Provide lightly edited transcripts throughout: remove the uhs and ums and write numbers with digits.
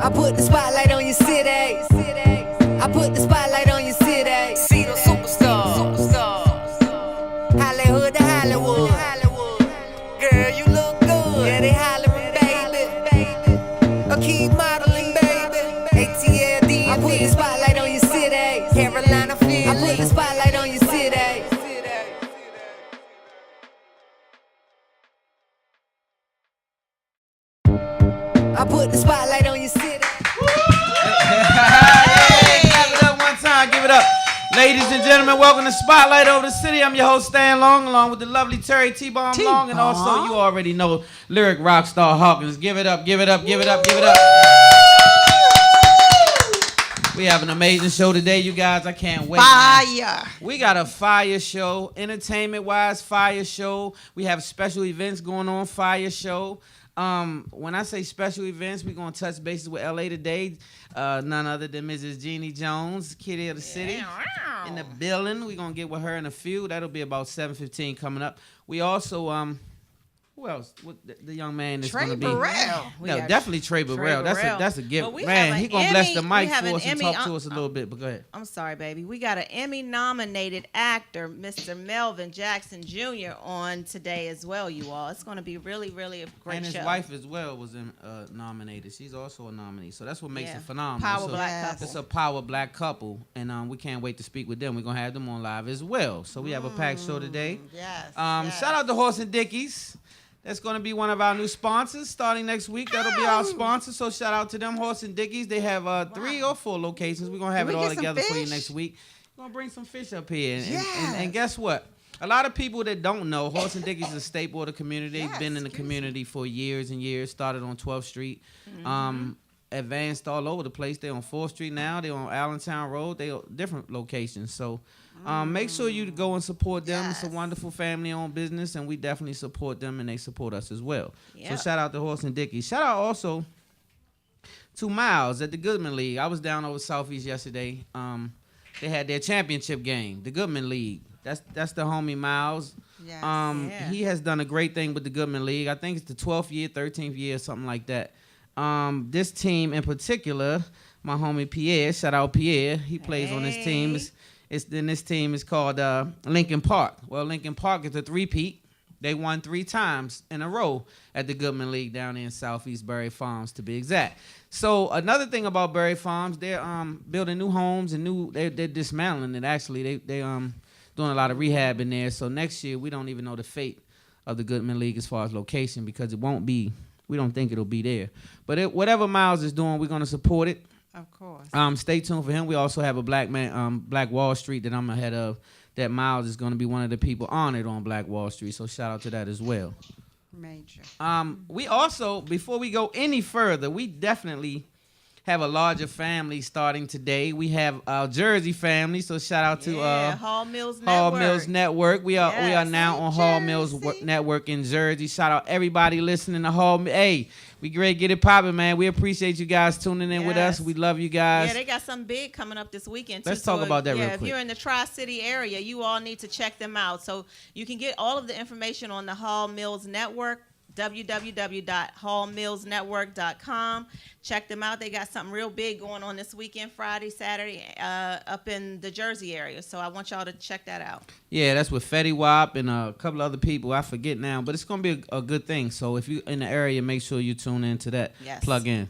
I put the spotlight on your city. I put the spotlight on your city. See the superstars. Hollywood to Hollywood. Girl, you look good. Yeah, they hollering, baby. I keep modeling, baby. ATLD. I put the spotlight on your city. Carolina, Philly. I put the spotlight on your city. I put the spotlight on your city. Hey, give it up one time, give it up. Ladies and gentlemen, welcome to Spotlight Over the City. I'm your host, Stan Long, along with the lovely Terry T-Bomb Long, and also you already know lyric rock star Hawkins. Give it up, give it up, give it up, give it up. We have an amazing show today, you guys. I can't wait. Fire. Man. We got a fire show, entertainment-wise, fire show. We have special events going on, fire show. When I say special events, we're going to touch bases with LA today. None other than Mrs. Jeannie Jones, Kitty of the City, in the building. We're going to get with her in a few. That'll be about 7:15 coming up. We also, who else? What the young man is going to be? Burrell. No, definitely Trey Burrell. That's a gift. Well, man, he going to bless the mic for us and talk to us a little bit, but go ahead. I'm sorry, baby. We got an Emmy-nominated actor, Mr. Melvin Jackson Jr. on today as well, you all. It's going to be really, really a great show. And his wife as well was nominated. She's also a nominee, so that's what makes it phenomenal. Power black couple. It's a power black couple, and we can't wait to speak with them. We're going to have them on live as well. So we have a packed show today. Yes. Shout out to Horse and Dickies. That's going to be one of our new sponsors starting next week. That'll be our sponsor. So shout out to them, Horse and Dickies. They have 3 or 4 locations. We're going to have it all together for you next week. We're going to bring some fish up here. And guess what? A lot of people that don't know, Horse and Dickies is a staple of the community. They've been in the community for years and years. Started on 12th Street. Advanced all over the place. They're on 4th Street now. They're on Allentown Road. They're different locations. So make sure you go and support them. It's a wonderful family-owned business, and we definitely support them, and they support us as well. Yep. So shout out to Horse and Dickies. Shout out also to Miles at the Goodman League. I was down over Southeast yesterday. They had their championship game, the Goodman League. That's the homie Miles. Yes. He has done a great thing with the Goodman League. I think it's the 12th year, 13th year, something like that. This team in particular, my homie Pierre, shout out Pierre. He plays on this team. This team is called Lincoln Park. Well, Lincoln Park is a three-peat. They won 3 times in a row at the Goodman League down there in Southeast Berry Farms, to be exact. So another thing about Berry Farms, they're building new homes and they're dismantling it. Actually, they doing a lot of rehab in there. So next year we don't even know the fate of the Goodman League as far as location, because it won't be. We don't think it'll be there. But whatever Miles is doing, we're going to support it. Of course. Stay tuned for him. We also have a Black Wall Street that I'm ahead of. That Miles is going to be one of the people honored on Black Wall Street. So shout out to that as well. Major. We also, before we go any further, we definitely have a larger family starting today. We have our Jersey family, so shout out to Hall Mills Network. We are now on Hall Mills Network in Jersey. Shout out everybody listening to Hall. Hey, we great, get it popping, man. We appreciate you guys tuning in with us. We love you guys. Yeah, they got something big coming up this weekend too. Let's talk about that real quick. If you're in the Tri-City area, you all need to check them out. So you can get all of the information on the Hall Mills Network. www.hallmillsnetwork.com. Check them out. They got something real big going on this weekend, Friday, Saturday, up in the Jersey area. So I want y'all to check that out. Yeah, that's with Fetty Wap and a couple other people. I forget now, but it's going to be a good thing. So if you're in the area, make sure you tune into that. Yes. Plug in.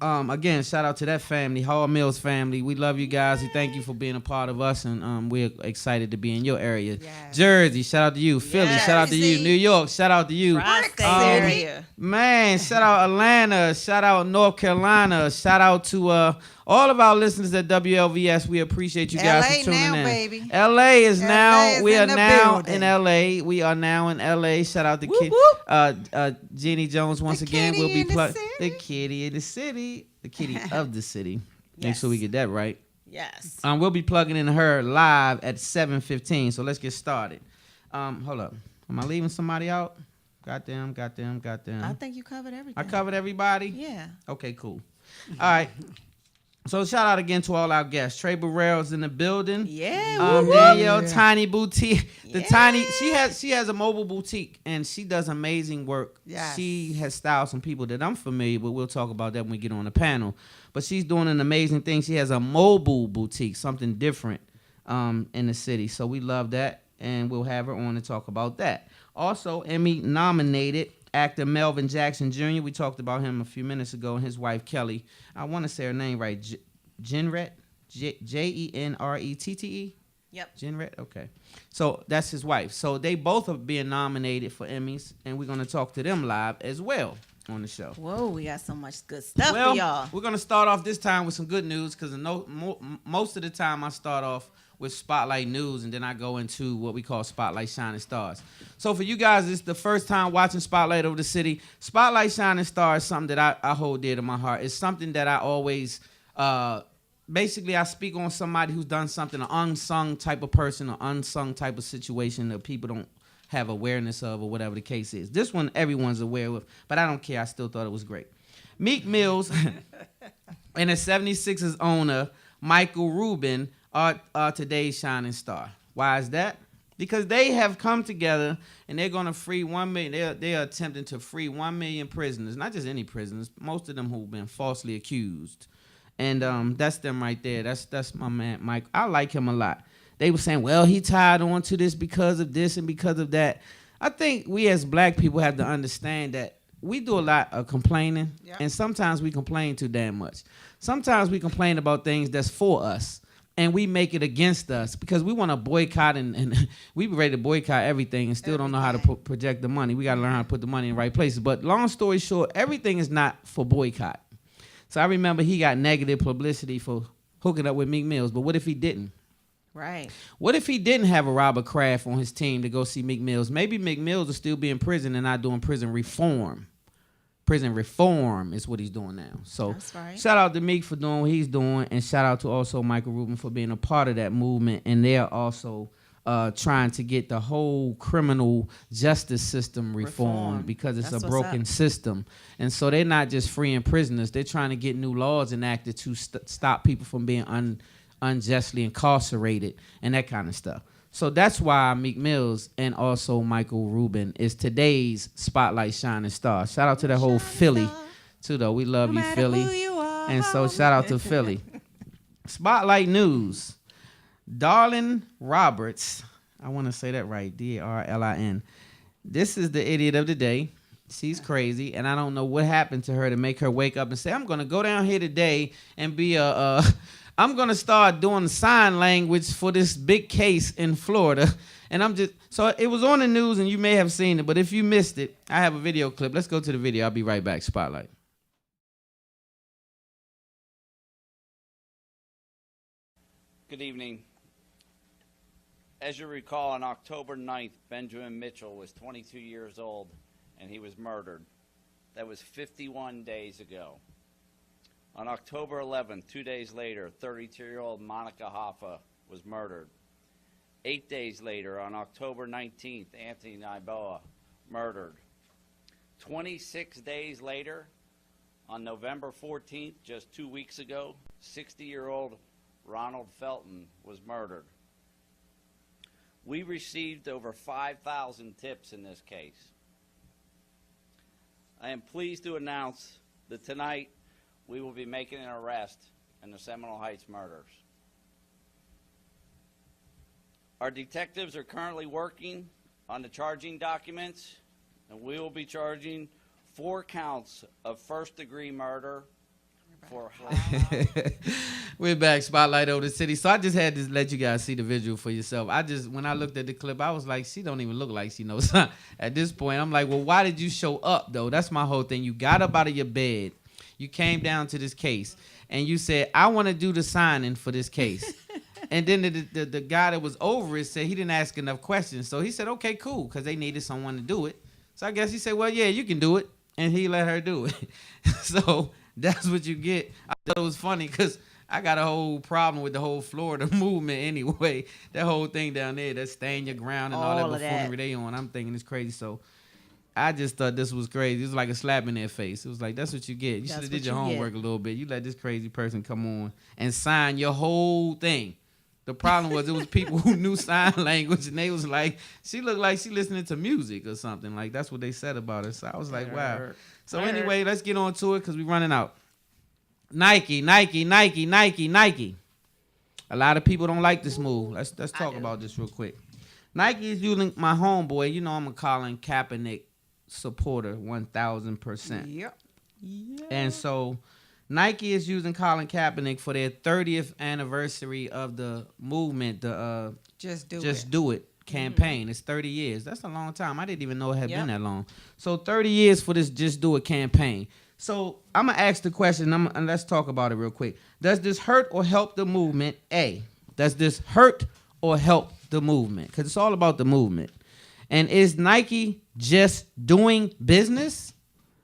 Again, shout out to that family, Hall Mills family. We love you guys. We thank you for being a part of us, and we're excited to be in your area. Yes. Jersey, shout out to you. Philly, shout out to you. New York, shout out to you. Area. Man, shout out Atlanta, shout out North Carolina, shout out to all of our listeners at WLVS. We appreciate you guys for tuning in. Baby. LA is now. We are now building. in LA. We are now in LA. Shout out to Jeannie Jones once again. We'll be the kitty in the city, the kitty of the city. Make sure we get that right. Yes. We'll be plugging in her live at 7:15. So let's get started. Hold up. Am I leaving somebody out? Got them. I think you covered everything. I covered everybody? Yeah. Okay, cool. All right. So shout out again to all our guests. Trey Burrell's in the building. Yeah. Danielle, Tiny Boutique. Yeah. She has a mobile boutique and she does amazing work. Yes. She has styled some people that I'm familiar with. We'll talk about that when we get on the panel. But she's doing an amazing thing. She has a mobile boutique, something different in the city. So we love that, and we'll have her on to talk about that. Also, Emmy nominated actor Melvin Jackson Jr. We talked about him a few minutes ago, and his wife Kelly. I want to say her name right, Jenrette, Jenrette. Yep. Jenrette. Okay, so that's his wife. So they both are being nominated for Emmys, and we're going to talk to them live as well on the show. Whoa, we got so much good stuff for y'all. We're going to start off this time with some good news because most of the time I start off with Spotlight News, and then I go into what we call Spotlight Shining Stars. So for you guys, it's the first time watching Spotlight over the city. Spotlight Shining Stars is something that I hold dear to my heart. It's something that I always, basically I speak on somebody who's done something, an unsung type of person, an unsung type of situation that people don't have awareness of or whatever the case is. This one everyone's aware of, but I don't care. I still thought it was great. Meek Mills and the 76ers owner, Michael Rubin, are today's shining star. Why is that? Because they have come together and they're going to free 1 million. They are attempting to free 1 million prisoners, not just any prisoners, most of them who've been falsely accused. And that's them right there. That's my man, Mike. I like him a lot. They were saying, well, he tied on to this because of this and because of that. I think we as black people have to understand that we do a lot of complaining, and sometimes we complain too damn much. Sometimes we complain about things that's for us, and we make it against us because we want to boycott, and we be ready to boycott everything and still don't know how to project the money. We got to learn how to put the money in the right places. But long story short, everything is not for boycott. So I remember he got negative publicity for hooking up with Meek Mills, but what if he didn't? Right. What if he didn't have a Robert Kraft on his team to go see Meek Mills? Maybe Meek Mills will still be in prison and not doing prison reform. Prison reform is what he's doing now. So that's right. Shout out to Meek for doing what he's doing, and shout out to also Michael Rubin for being a part of that movement. And they're also trying to get the whole criminal justice system reformed because it's a broken system. And so they're not just freeing prisoners. They're trying to get new laws enacted to stop people from being unjustly incarcerated and that kind of stuff. So that's why Meek Mills and also Michael Rubin is today's Spotlight Shining Star. Shout out to the whole Philly, too, though. We love you, Philly. And so shout out to Philly. Spotlight News. Darlin Roberts. I want to say that right. Darlin. This is the idiot of the day. She's crazy, and I don't know what happened to her to make her wake up and say, I'm going to go down here today and be I'm going to start doing sign language for this big case in Florida. And so it was on the news, and you may have seen it, but if you missed it, I have a video clip. Let's go to the video. I'll be right back. Spotlight. Good evening. As you recall, on October 9th, Benjamin Mitchell was 22 years old, and he was murdered. That was 51 days ago. On October 11th, 2 days later, 32-year-old Monica Hoffa was murdered. 8 days later, on October 19th, Anthony Nyboa murdered. 26 days later, on November 14th, just 2 weeks ago, 60-year-old Ronald Felton was murdered. We received over 5,000 tips in this case. I am pleased to announce that tonight we will be making an arrest in the Seminole Heights murders. Our detectives are currently working on the charging documents, and we will be charging 4 counts of first-degree murder for We're back, Spotlight over the city. So I just had to let you guys see the visual for yourself. When I looked at the clip, I was like, she don't even look like she knows. At this point, I'm like, well, why did you show up, though? That's my whole thing. You got up out of your bed. You came down to this case, and you said, I want to do the signing for this case. And then the guy that was over it said he didn't ask enough questions. So he said, okay, cool, because they needed someone to do it. So I guess he said, well, yeah, you can do it. And he let her do it. So that's what you get. I thought it was funny because I got a whole problem with the whole Florida movement anyway. That whole thing down there, that stand your ground and all that buffoonery they on. I'm thinking it's crazy. So I just thought this was crazy. It was like a slap in their face. It was like, that's what you get. You should have did your homework a little bit. You let this crazy person come on and sign your whole thing. The problem was it was people who knew sign language, and they was like, she looked like she listening to music or something. Like, that's what they said about her. So I was like, wow. So anyway, let's get on to it because we're running out. Nike. A lot of people don't like this move. Let's talk about this real quick. Nike is using my homeboy. You know I'm a Colin Kaepernick supporter, 1,000%. Yep. And so Nike is using Colin Kaepernick for their 30th anniversary of the movement, the Just Do It campaign. It's 30 years. That's a long time. I didn't even know it had been that long. So 30 years for this Just Do It campaign. So I'm going to ask the question, and let's talk about it real quick. Does this hurt or help the movement? A, does this hurt or help the movement? Because it's all about the movement. And is Nike just doing business?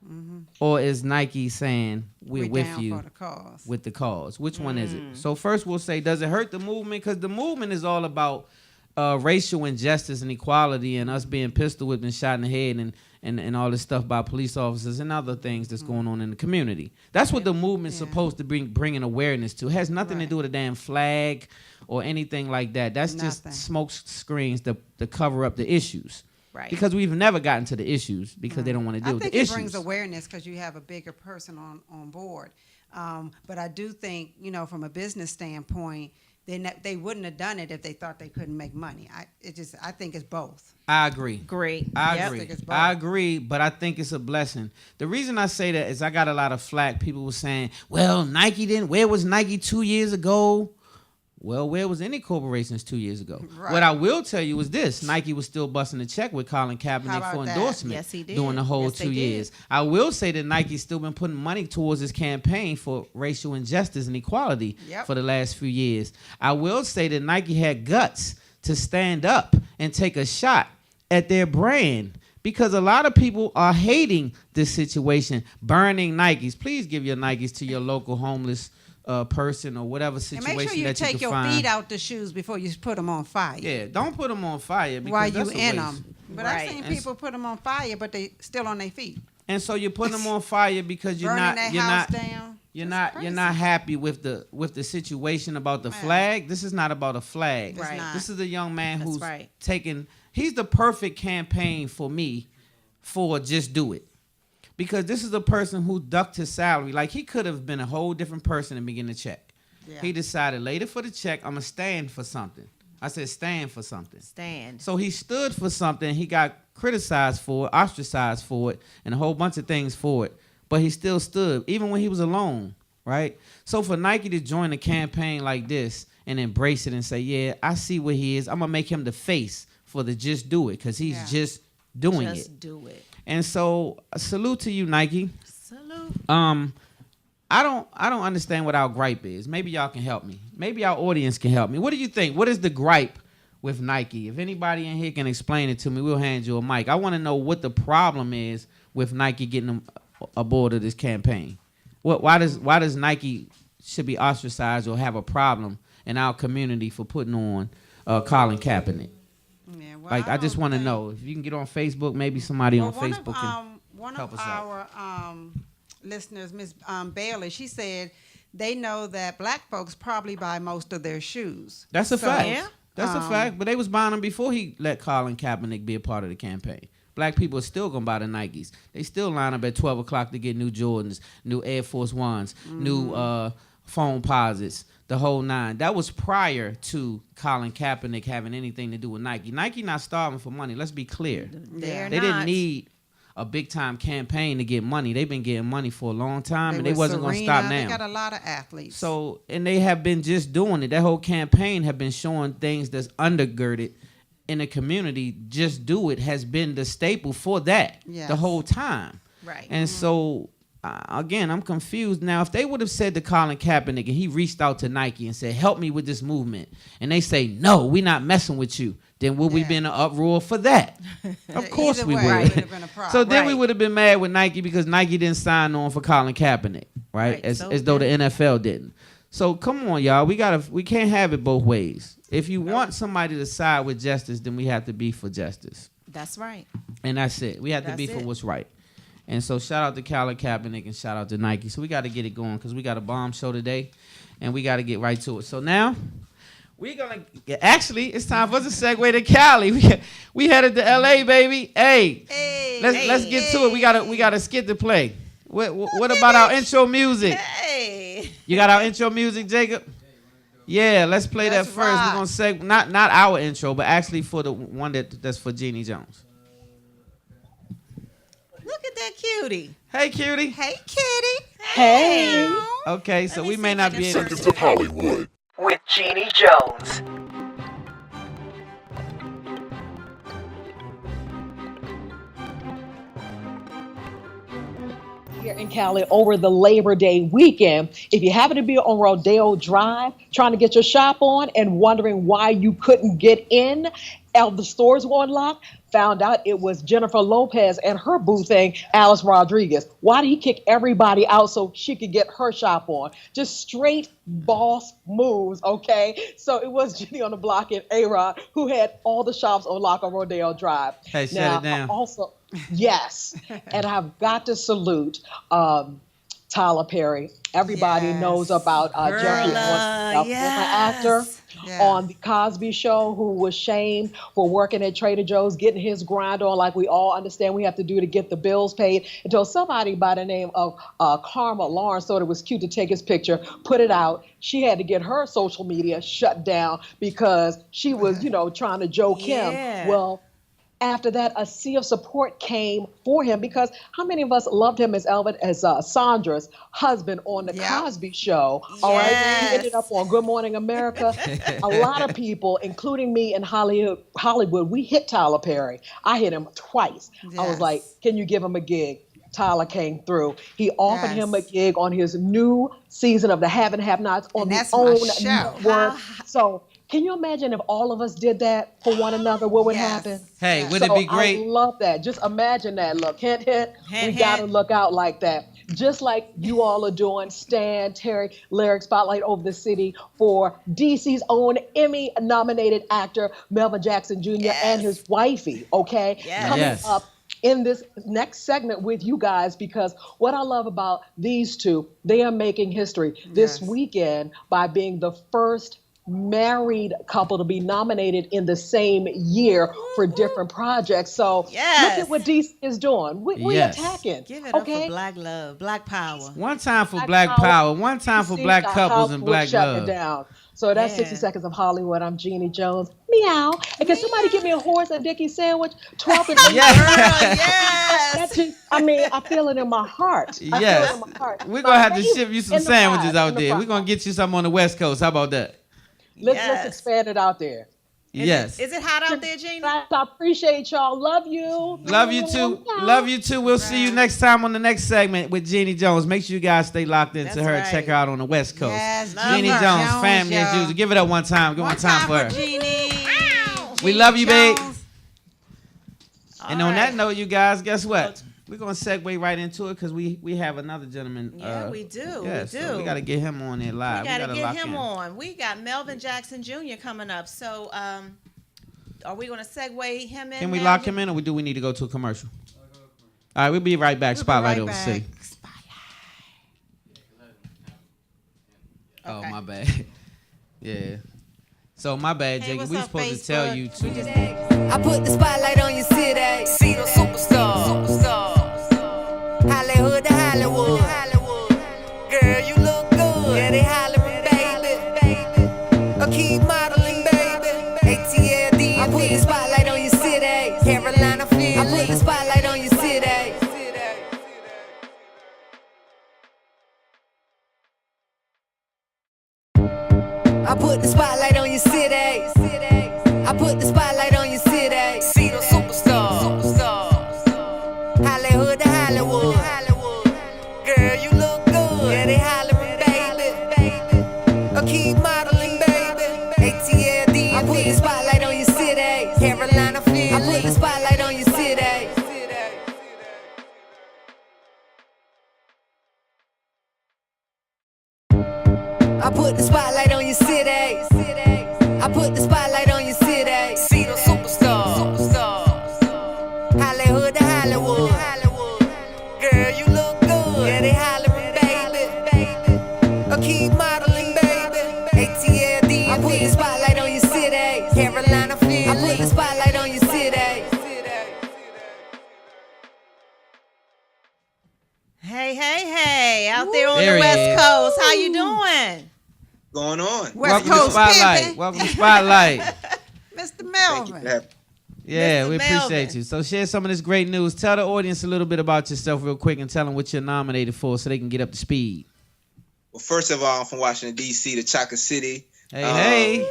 Mm-hmm. Or is Nike saying we're with down you for the cause. with the cause? Which one is it? So first we'll say, does it hurt the movement? Because the movement is all about racial injustice and equality and us being pistol whipped and shot in the head and all this stuff by police officers and other things that's going on in the community. That's what the movement's supposed to bring an awareness to. It has nothing to do with a damn flag or anything like that. That's just smoke screens to cover up the issues. Right. Because we've never gotten to the issues because they don't want to deal with the issues. I think it brings awareness because you have a bigger person on board. But I do think, from a business standpoint, they wouldn't have done it if they thought they couldn't make money. I think it's both. I agree. Great. I Yep. agree. I agree, but I think it's a blessing. The reason I say that is I got a lot of flack. People were saying, well, Nike didn't. Where was Nike 2 years ago? Well, where was any corporations 2 years ago? Right. What I will tell you is this. Nike was still busting a check with Colin Kaepernick for endorsement yes, he did. during the whole 2 years. I will say that Nike's still been putting money towards his campaign for racial injustice and equality for the last few years. I will say that Nike had guts to stand up and take a shot at their brand because a lot of people are hating this situation, burning Nikes. Please give your Nikes to your local homeless person or whatever situation and make sure you that you take can your find. feet out the shoes before you put them on fire. Yeah, don't put them on fire because while that's you a in waste. them. But I've seen people put them on fire, but they still on their feet. And so you're putting them on fire because you're Burning not down. you're not happy with the situation about the flag. This is not about a flag. Right. This is a young man who's right. taking. He's the perfect campaign for me for Just Do It. Because this is a person who ducked his salary. Like, he could have been a whole different person and begin the check. Yeah. He decided later for the check, I'm going to stand for something. I said stand for something. Stand. So he stood for something. He got criticized for it, ostracized for it, and a whole bunch of things for it. But he still stood, even when he was alone, right? So for Nike to join a campaign like this and embrace it and say, yeah, I see what he is. I'm going to make him the face for the Just Do It because he's just doing it. Just do it. And so, salute to you, Nike. Salute. I don't understand what our gripe is. Maybe y'all can help me. Maybe our audience can help me. What do you think? What is the gripe with Nike? If anybody in here can explain it to me, we'll hand you a mic. I want to know what the problem is with Nike getting them aboard of this campaign. Why does Nike should be ostracized or have a problem in our community for putting on Colin Kaepernick? Yeah, well, I just want to know. If you can get on Facebook, maybe somebody on Facebook can help us out. One of our listeners, Miss Bailey, she said they know that black folks probably buy most of their shoes. That's a fact. Yeah. That's a fact. But they was buying them before he let Colin Kaepernick be a part of the campaign. Black people are still going to buy the Nikes. They still line up at 12 o'clock to get new Jordans, new Air Force Ones, new phone posits. The whole nine. That was prior to Colin Kaepernick having anything to do with Nike. Nike not starving for money. Let's be clear. They didn't need a big time campaign to get money. They've been getting money for a long time, and they wasn't going to stop now. They got a lot of athletes. So, and they have been just doing it. That whole campaign have been showing things that's undergirded in the community. Just Do It has been the staple for that the whole time. Right. And so, again, I'm confused. Now, if they would have said to Colin Kaepernick and he reached out to Nike and said, help me with this movement, and they say, no, we're not messing with you, then would we be in an uproar for that? Of course we would. So then we would have been mad with Nike because Nike didn't sign on for Colin Kaepernick, right? As though the NFL didn't. So come on, y'all. We can't have it both ways. If you want somebody to side with justice, then we have to be for justice. That's right. And that's it. We have to That's be for it. what's right. And so shout out to Colin Kaepernick and shout out to Nike. So we got to get it going because we got a bomb show today, and we got to get right to it. So now we're gonna actually it's time for us to segue to Cali. We headed to LA, baby. Hey, let's get to it. We got a skit to play. What about our intro music? Hey. You got our intro music, Jacob? Yeah, let's play that first. rock. We're gonna not our intro, but actually for the one that's for Jeannie Jones. Look at that cutie. Hey, cutie. Hey, kitty. Hey. Okay, so Let me we see may if I not can be able search to. of Hollywood with Jeannie Jones. Here in Cali over the Labor Day weekend. If you happen to be on Rodeo Drive trying to get your shop on and wondering why you couldn't get in, the stores were unlocked, found out it was Jennifer Lopez and her boo thing, Alice Rodriguez. Why did he kick everybody out so she could get her shop on? Just straight boss moves, okay? So it was Jenny on the Block and A-Rod who had all the shops on lock on Rodeo Drive. Hey, shut it down. Also, yes, and I've got to salute Tyler Perry. Everybody Yes. knows about Jeffrey Perla, Epstein, yes. former actor Yeah. on the Cosby Show, who was shamed for working at Trader Joe's, getting his grind on like we all understand we have to do to get the bills paid, until somebody by the name of Karma Lawrence thought it was cute to take his picture, put it out. She had to get her social media shut down because she was, trying to joke him. Yeah. Well, after that, a sea of support came for him because how many of us loved him as Sandra's husband on the Yeah. Cosby Show? All right, Yes. he ended up on Good Morning America. A lot of people, including me in Hollywood, we hit Tyler Perry. I hit him twice. I was Yes. like, "Can you give him a gig?" Tyler came through. He offered him a Yes. gig on his new season of the Have and Have Nots on And the that's my OWN show. network. So can you imagine if all of us did that for one another? What would Yes. happen? Hey, Yeah. would it be great? I love that. Just imagine that. Look, hint, hint. Hint, We hint. got to look out like that. Just like you all are doing Stan, Terry, Lyric Spotlight over the city for DC's own Emmy-nominated actor Melvin Jackson Jr. Yes. and his wifey, okay? Yes. Coming Yes. up in this next segment with you guys, because what I love about these two, they are making history this Yes. weekend by being the first married couple to be nominated in the same year for different projects. So Yes. look at what DC is doing. We're Yes. attacking. Give it up okay? for black love, black power. One time for Black Black power. Power. One time for DC Black got couples and Hollywood Black shutting it love. down. So that's Yeah. 60 Seconds of Hollywood. I'm Jeannie Jones. Meow. And can somebody give me a horse and Dickie sandwich? 12 and Yes. Yes. That's just, I feel it in my heart. I Yes. feel it in my heart. We're going to have to My ship you some in the sandwiches pride, out in the there. pride. We're going to get you some on the West Coast. How about that? Let's Yes. expand it out there. Yes. Is it hot out there, Jeannie? I appreciate y'all. Love you. Love you too. Love you too. We'll see you next time on the next segment with Jeannie Jones. Make sure you guys stay locked into That's her. right. Check her out on the West Coast. Yes, Jeannie her. Jones, family as y'all. usual. Give it up one time. Give one time for her. Jeannie. We love you, babe. Jones. And All on right. that note, you guys, guess what? We're gonna segue right into it because we have another gentleman. Yeah, we do. Yeah, We so do. we gotta get him on there live. We gotta lock get him in. on. We got Melvin Jackson Jr. coming up. So, are we gonna segue him in? Can we now? lock him in, or do we need to go to a commercial? All right, we'll be right back. We'll be Spotlight right over the back. city. Oh, Okay. my bad. Yeah. So my bad, Hey, Jacob. what's We up, supposed to tell Facebook? you too. I put the spotlight on your city. See the superstars. Hollywood to Hollywood. Girl, you look good. Yeah, they hollering, baby. I keep modeling, baby. ATLD. I put the spotlight on your city. Carolina, Philly. I put the spotlight on your city. I put the spotlight on your city. I put the spotlight on your city. See the superstars. Hollywood to Hollywood. Girl, you look good. Yeah, they hollering, baby. I keep modeling, baby. ATLD. I put the spotlight on your city. Carolina, Philly. I put the spotlight on your city. I put the spotlight on your city. I put the spotlight on your city. See the superstars. West Coast. How you doing? Going on. West Welcome to Coast Spotlight. pimping. Welcome to Spotlight. Mr. Thank you Melvin. for having me. Yeah, Mr. we appreciate Melvin. you. So share some of this great news. Tell the audience a little bit about yourself real quick and tell them what you're nominated for so they can get up to speed. Well, first of all, I'm from Washington, D.C., the Chocolate City. Hey.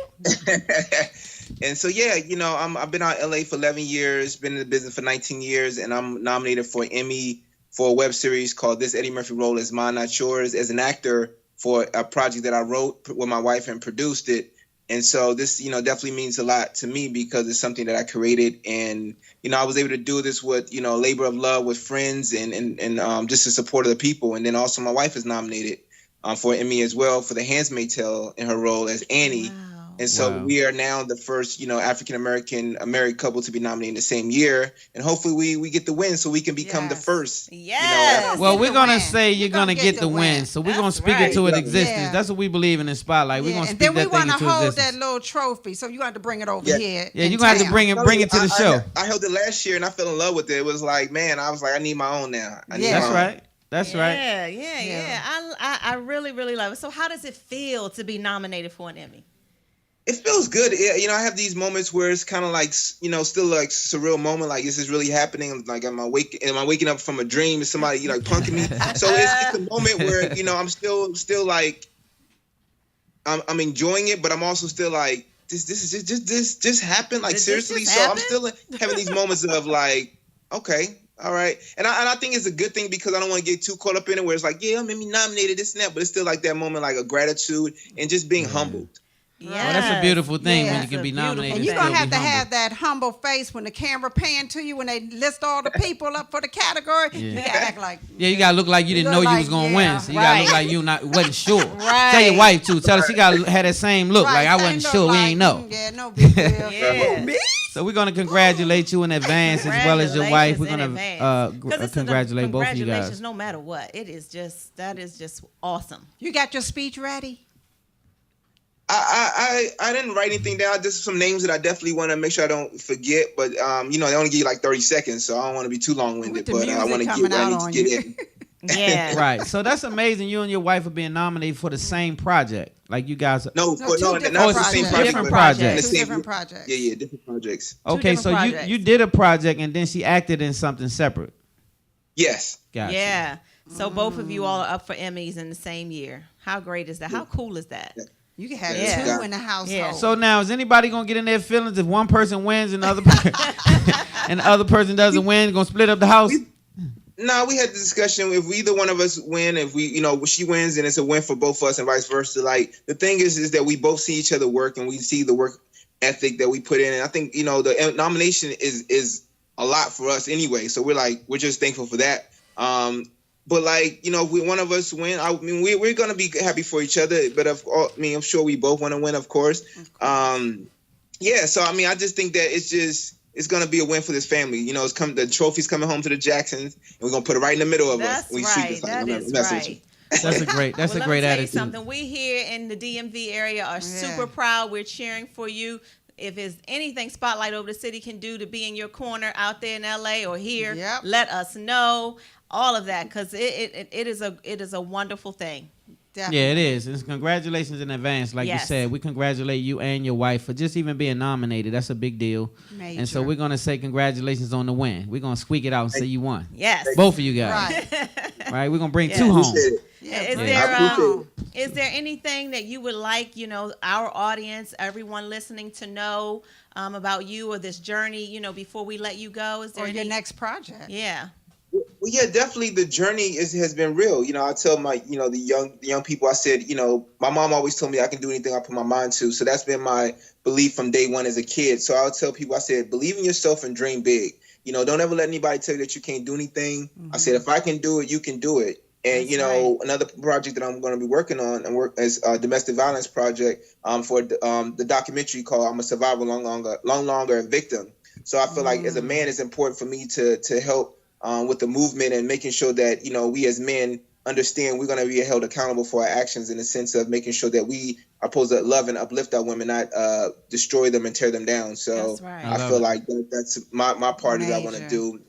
And so, yeah, I've been out in LA for 11 years, been in the business for 19 years, and I'm nominated for an Emmy for a web series called This Eddie Murphy Role Is Mine, Not Yours, as an actor for a project that I wrote with my wife and produced it. And so this, definitely means a lot to me because it's something that I created. And, I was able to do this with, labor of love with friends and just to support other people. And then also my wife is nominated for an Emmy as well for The Handmaid's Tale in her role as Annie. Wow. And so Wow. we are now the first, African-American married couple to be nominated the same year. And hopefully we get the win so we can become the Yes. first. Yes. Well, Get we're the going to win. say you're going to get the win. So we're going to That's speak right. it to an Yeah. existence. Yeah. That's what we believe in Spotlight. We're going to And speak then we that thing want to into hold existence. that little trophy, so you got to bring it over Yeah. here. Yeah, in you're going to have to town. bring it to the show. I held it last year and I fell in love with it. It was like, man, I was like, I need my own now. I need Yeah. That's my own. right. That's right. Yeah. I really, really love it. So how does it feel to be nominated for an Emmy? It feels good. I have these moments where it's kind of like, still like surreal moment. Like, is this really happening? Like, am I waking up from a dream? Is somebody punking me? So it's a moment where, I'm still like, I'm enjoying it, but I'm also still like, this is just happened. Like, Did this seriously. just So I'm happen? still having these moments of like, okay, all right. And I think it's a good thing because I don't want to get too caught up in it where it's like, yeah, I'm maybe nominated this and that, but it's still like that moment, like a gratitude and just being humbled. Well, that's a beautiful thing when Yeah. you can be That's a beautiful nominated. And you're still going to have be to humble. have that humble face when the camera pan to you when they list all the people up for the category. Yeah. You got to act like, Yeah, you gotta look like you didn't know look you was like, gonna yeah, win. So you gotta look right. like you wasn't sure. Right. Tell your wife too. Tell her she gotta have that same look. right, Like I they wasn't look sure. We like, ain't know. Yeah, no big deal. Yeah. So we're gonna congratulate you in advance as well as your wife. We're gonna congratulate both of you Congratulations, guys. no matter what. That is just awesome. You got your speech ready? I didn't write anything down. Just some names that I definitely want to make sure I don't forget. But they only give you like 30 seconds, so I don't want to be too long winded. With the But I want to music get where I coming need out to on get you. in. Yeah. Right. So that's amazing. You and your wife are being nominated for the same project. Like you guys. No, No, two different not the same projects. project. Different but projects. in the Two same- different projects. Yeah, different projects. Okay, different so projects. you did a project and then she acted in something separate. Yes. Gotcha. Yeah. So both of you all are up for Emmys in the same year. How great is that? How cool is that? You can have Yeah. two in the household. Yeah. So now, is anybody gonna get in their feelings if one person wins and the other and the other person doesn't win? Gonna split up the house? No, we had the discussion. If either one of us win, if we, she wins, and it's a win for both of us, and vice versa. Like the thing is that we both see each other work, and we see the work ethic that we put in. And I think the nomination is a lot for us anyway. So we're just thankful for that. But if one of us win, we're gonna be happy for each other. But I'm sure we both want to win, of course. Yeah. So I just think that it's gonna be a win for this family. The trophy's coming home to the Jacksons, and we're gonna put it right in the middle of That's us. We right. sweep That this is message. right. That's a great Well, let me tell you attitude. something. We here in the DMV area are super proud. We're cheering for you. If there's anything Spotlight Over the City can do to be in your corner out there in LA or here, Yep. let us know. All of that, because it is a wonderful thing. Definitely. Yeah, it is. It's congratulations in advance. Like Yes. you said, we congratulate you and your wife for just even being nominated. That's a big deal. Major. And so we're going to say congratulations on the win. We're going to squeak it out and say you won. Yes. Both of you guys. Right. Right? We're going to bring Yeah. two home. Appreciate it. Yeah, Is bring there it on. is there anything that you would like our audience, everyone listening, to know about you or this journey? Before we let you go, is there Or any? your next project? Yeah. Well, yeah, definitely. The journey has been real. I tell my, the young people. I said, my mom always told me I can do anything I put my mind to. So that's been my belief from day one as a kid. So I would tell people, I said, believe in yourself and dream big. Don't ever let anybody tell you that you can't do anything. I said, if I can do it, you can do it. And That's right. another project that I'm going to be working on and work as a domestic violence project for the documentary called "I'm a Survivor, Long Longer a Victim." So I feel like as a man, it's important for me to help with the movement and making sure that we as men understand we're going to be held accountable for our actions in the sense of making sure that we are supposed to love and uplift our women, not destroy them and tear them down. So That's right. I feel like that's my part that I want to Major. do.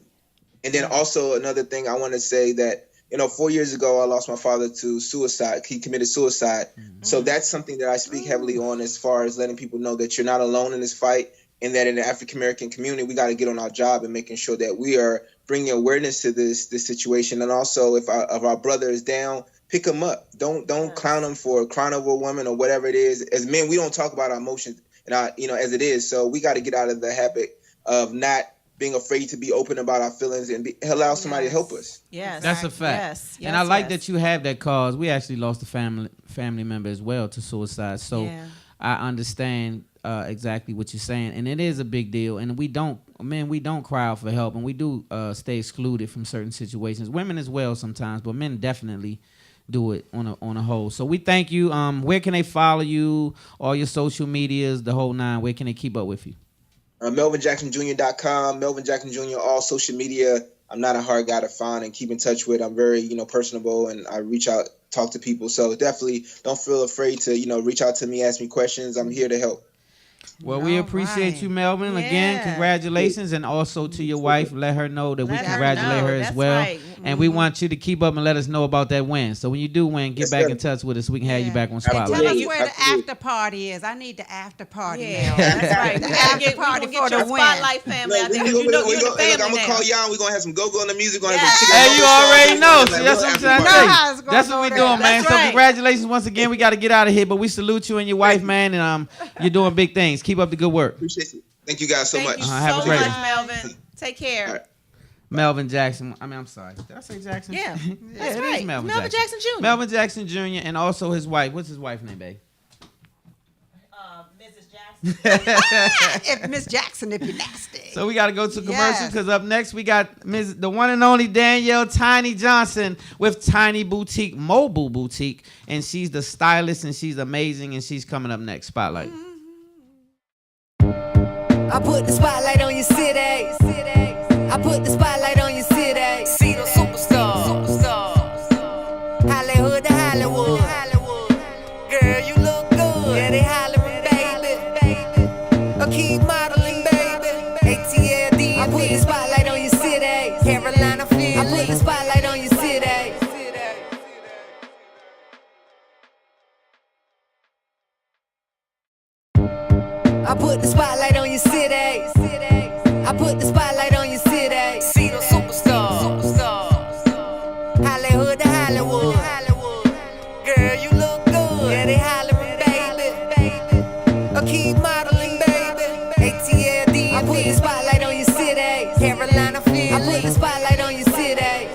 And then also another thing I want to say that 4 years ago, I lost my father to suicide. He committed suicide. So that's something that I speak heavily on, as far as letting people know that you're not alone in this fight, and that in the African American community, we got to get on our job and making sure that we are bringing awareness to this situation. And also, if our brother is down, pick them up. Don't clown them for crying over a woman or whatever it is. As men, we don't talk about our emotions, and as it is. So we got to get out of the habit of not being afraid to be open about our feelings and allow somebody to help us. Yes, That's a fact. Yes, and I like that you have that cause. We actually lost a family member as well to suicide. So I understand exactly what you're saying, and it is a big deal. And we don't cry out for help, and we do stay excluded from certain situations. Women as well sometimes, but men definitely do it on a whole. So we thank you. Where can they follow you? All your social medias, the whole nine. Where can they keep up with you? MelvinJacksonJr.com, Melvin Jackson Jr., all social media. I'm not a hard guy to find and keep in touch with. I'm very, personable, and I reach out, talk to people. So definitely don't feel afraid to, reach out to me, ask me questions. I'm here to help. Well, we appreciate you, Melvin. Again, congratulations. And also to your wife, let her know that we congratulate her as well. Right. And we want you to keep up and let us know about that win. So when you do win, get back in touch with us. We can have you back on Spotlight. Tell us where the after party is. I need the after party. Yeah, that's right. We got to get party for the win. Spotlight family. I think you're the family. I'm going to call y'all. We're going to have some go-go in the music. Hey, you already know. See, that's what I'm trying to tell you. That's what we're doing, man. So congratulations once again. We got to get out of here, but we salute you and your wife, man. And you're doing big things. Keep up the good work. Appreciate it. Thank you guys so much. Have a great one. Melvin. Take care. Right. Melvin Jackson. I'm sorry. Did I say Jackson? Yeah. That's right. It is Melvin Jackson Jr. Melvin Jackson Jr. and also his wife. What's his wife's name, babe? Mrs. Jackson. If Miss Jackson, if you're nasty. So we got to go to commercial because up next we got the one and only Danielle Tiny Johnson with Tiny Boutique, Mobile Boutique. And she's the stylist and she's amazing and she's coming up next. Spotlight. I put the spotlight on your city. I put the spotlight on your city. See the superstars. Hollywood to Hollywood. Girl, you look good. Yeah, they hollering, baby. Keep modeling, baby. ATLD. I put the spotlight on your city. Carolina, Philly. I put the spotlight on your city. I put the spotlight on your city. I put the spotlight on your city. See the superstars. Hollywood to Hollywood. Girl, you look good. Yeah, they hollering, baby. Keep modeling, baby. ATLD. I put the spotlight on your city. Carolina, Philly. I put the spotlight on your city.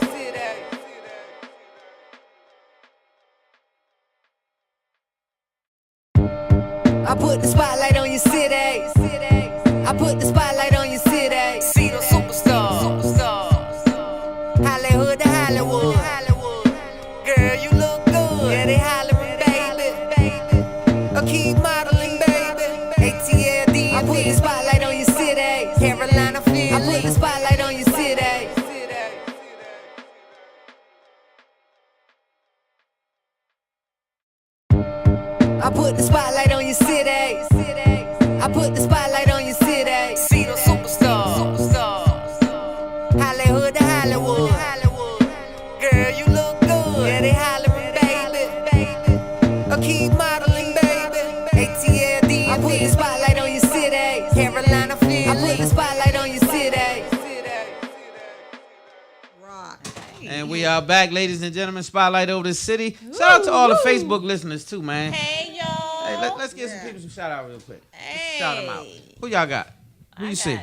I put the spotlight on your city. I put the spotlight on your city. See the superstars. Hollywood to Hollywood. Girl, you look good. Yeah, they hollering, baby. Keep modeling, baby. ATLD. I put the spotlight on your city. Carolina, Philly. I put the spotlight on your city. I put the spotlight on your city. I put the spotlight on your city. See the superstars. Hollywood to Hollywood. Girl, you look good. Yeah, they hollering, baby. Keep modeling, baby. ATLD. I put the spotlight on your city. Carolina, Philly. I put the spotlight on your city. And we are back, ladies and gentlemen. Spotlight over the city. Shout out to all the Facebook listeners too, man. Hey, y'all. Hey, let's give some people some shout out real quick. Let's shout them out. Who y'all got? Who you see?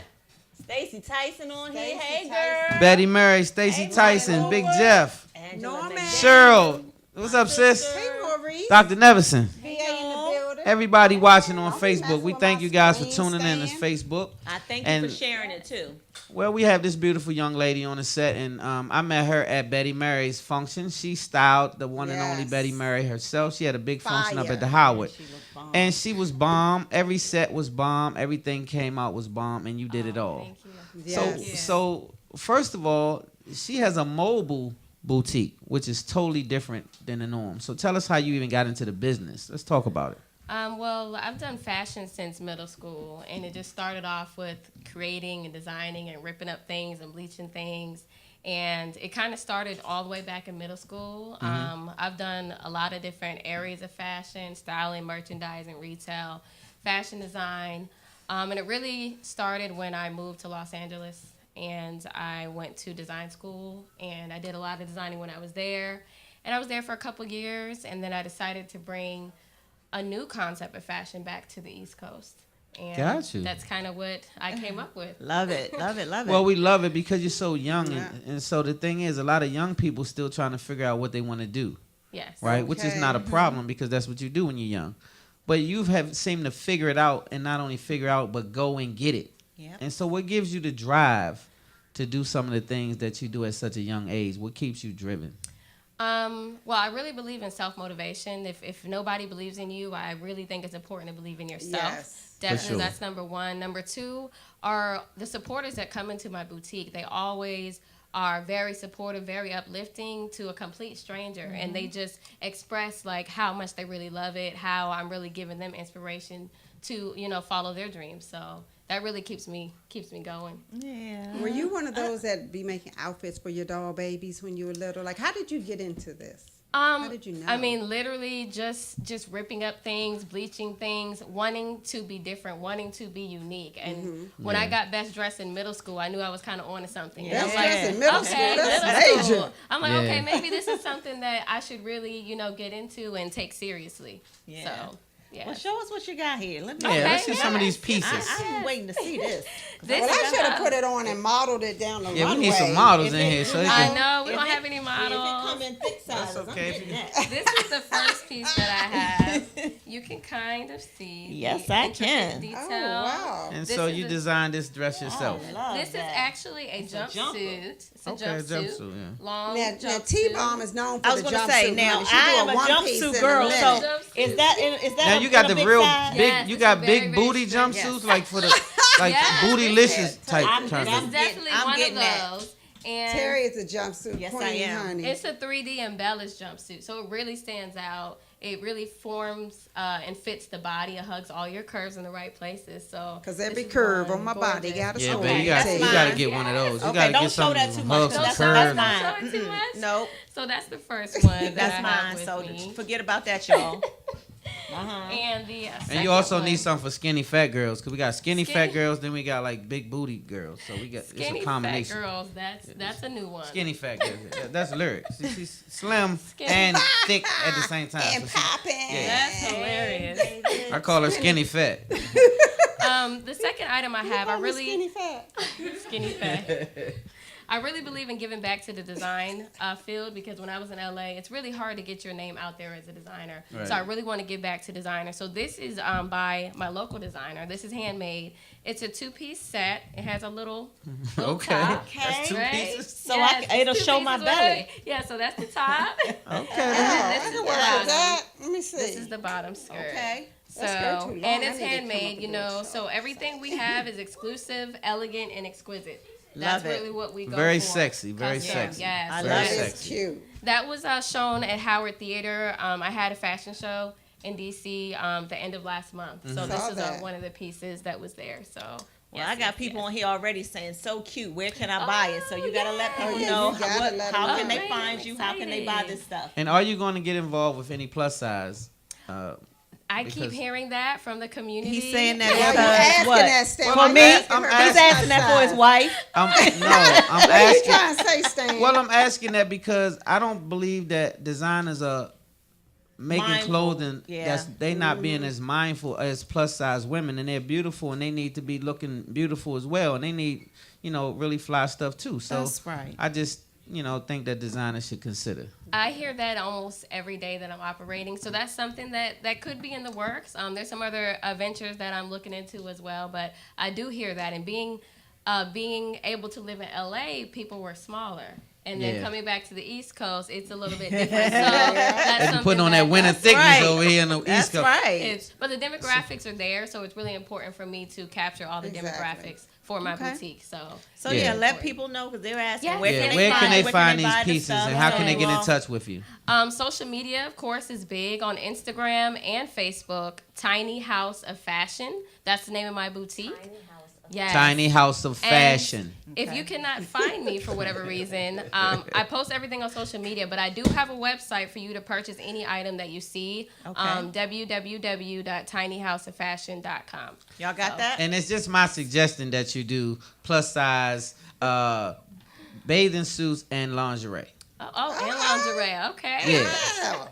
Stacy Tyson on here. Hey, girl. Betty Murray, Stacy Tyson, Lord. Big Jeff, Norman. Cheryl. What's up, sis? Hey, Maurice. Dr. Nevison. Hey, in the building. Everybody watching on Facebook. that's We where thank my you guys for screen tuning in. It's stand. Facebook. I thank you for sharing it, too. Well, we have this beautiful young lady on the set, and I met her at Betty Murray's function. She styled the one and only Yes. Betty Murray herself. She had a big function up Fire. at the Howard. She looked bomb. And she was bomb. Every set was bomb. Everything came out was bomb, and you did it all. Thank you. Yes. So first of all, she has a mobile boutique, which is totally different than the norm. So tell us how you even got into the business. Let's talk about it. Well, I've done fashion since middle school, and it just started off with creating and designing and ripping up things and bleaching things. And it kind of started all the way back in middle school. I've done a lot of different areas of fashion, styling, merchandising, retail, fashion design. And it really started when I moved to Los Angeles. And I went to design school, and I did a lot of designing when I was there. And I was there for a couple years, and then I decided to bring a new concept of fashion back to the East Coast. And Got you. that's kind of what I came up with. Love it. Well, we love it because you're so young. And so the thing is, a lot of young people still trying to figure out what they want to do. Yes. Right? Which is not a Mm-hmm. problem because that's what you do when you're young. But you have seemed to figure it out, and not only figure out, but go and get it. Yep. And so what gives you the drive to do some of the things that you do at such a young age? What keeps you driven? Well, I really believe in self-motivation. If nobody believes in you, I really think it's important to believe in yourself. Yes. Definitely, sure. that's number one. Number two are the supporters that come into my boutique. They always are very supportive, very uplifting to a complete stranger. And they just express like how much they really love it, how I'm really giving them inspiration to, follow their dreams. So that really keeps me going. Yeah. Were you one of those that be making outfits for your doll babies when you were little? Like, how did you get into this? How did you know? I mean, literally just ripping up things, bleaching things, wanting to be different, wanting to be unique. And when I got best dressed in middle school, I knew I was kind of on to something. Yeah. I was Best dressed in middle school, that's middle major. school. I'm like, Yeah. okay, maybe this is something that I should really, get into and take seriously. Yeah. So, yeah. Well, show us what you got here. Let me. Yeah, Okay, let's see some of these pieces. I'm waiting to see this. This Well, I is should have put it on and modeled it down the Yeah, runway. we need some models If in it- here. So you they I can, know, we If don't it- have any If it models. come in thick sizes, That's okay. I'm getting that. This is the first piece that I have. You can kind of see. Yes, the I intricate can. Detail. Oh, wow. and This so is you a- designed this dress yourself. I love This is that. actually a jumper. jumpsuit. It's a Okay, jumpsuit. jumpsuit, yeah. Long Now jumpsuit. T-Bomb is known for I was the gonna jumpsuit. say now honey. She I do am a one-piece jumpsuit in a girl, minute. so Jumpsuit. is that Now a- you got in the a big real size? big. Yes, You it's got a big very, booty very strict, jumpsuits yes. like for the like Yes. bootylicious type I'm- term. This is definitely I'm one of getting that. those. And Terry is a jumpsuit Yes, queen, I am. honey. it's a 3D embellished jumpsuit, so it really stands out. It really forms and fits the body. It hugs all your curves in the right places. So Because this every is curve one on my body gorgeous. got a Yeah, story. baby, you that's got mine. to get one of those. You Okay, got to don't get show some that too much, hugs and that's curves. mine. Don't show it too much. Nope, So that's the first one. that that's I have mine. with So me. forget about that, y'all. And the And second you also one, need some for skinny fat girls because we got skinny fat Skinny- girls, then we got like big booty girls. So we got skinny it's a fat combination. girls. That's a new one. Skinny fat girls. That's lyrics. She's slim Skinny. and thick at the same time. And So she- popping. Yeah. That's hilarious. I call her skinny fat. The second item I have, I really Skinny fat. skinny fat. I really believe in giving back to the design field because when I was in LA, it's really hard to get your name out there as a designer. Right. So I really want to give back to designers. So this is by my local designer. This is handmade. It's a 2-piece set. It has a little Okay. top. That's two Right? pieces. So it'll two show my pieces with belly. it. Yeah, so that's the top. Okay. Oh, This I is can the work with bottom. that. Let me see. This is the bottom skirt. Okay. So, That skirt too long. and I it's need to come up handmade, with you a know. little So everything we have is exclusive, elegant, and exquisite. That's Love it. really what we go Very for. sexy, very Custom, sexy. Yes. I Very love That it. is sexy. cute. That was shown at Howard Theater. I had a fashion show in DC the end of last month. So Mm-hmm. this Saw is that. one of the pieces that was there. So Well, I got people on here already saying, so cute. Where can I buy it? So you got to let people Oh, yeah, know you gotta how, let how them can know. they Right, find I'm you? How can they buy excited. this stuff? And are you going to get involved with any plus size? I keep Because- hearing that from the community. He's saying that Why you because asking what? that, Stan? Well, Why I'm you me? asking I'm her asking- He's that asking that for his size? wife. I'm What are you asking. trying to say, Stan? Well, I'm asking that because I don't believe that designers are making Mindful, clothing yeah. that's they not being as mindful as plus size women, and they're beautiful and they need to be looking beautiful as well, and they need really fly stuff too. So That's right. I just think that designers should consider. I hear that almost every day that I'm operating. So that's something that could be in the works. There's some other ventures that I'm looking into as well. But I do hear that. And being able to live in LA, people were smaller. And then Yeah. coming back to the East Coast, it's a little bit different. So that's They be putting something on that winter that's thickness right. over here in the That's East Coast. right. but the demographics are there, so it's really important for me to capture all the Exactly. demographics for my Okay. boutique. So So Yeah. yeah, let people know because they're asking Yeah. where Yeah, can where can they find buy these the pieces stuff? and how can they So, get in touch with you? social media, of course, is big on Instagram and Facebook. Tiny House of Fashion. That's the name of my boutique. Yes. Tiny House of And Fashion. If you cannot find me for whatever reason, I post everything on social media, but I do have a website for you to purchase any item that you see. Okay. www.tinyhouseoffashion.com. Y'all got that? And it's just my suggestion that you do plus size bathing suits and lingerie. Oh, and lingerie. Okay. Yeah.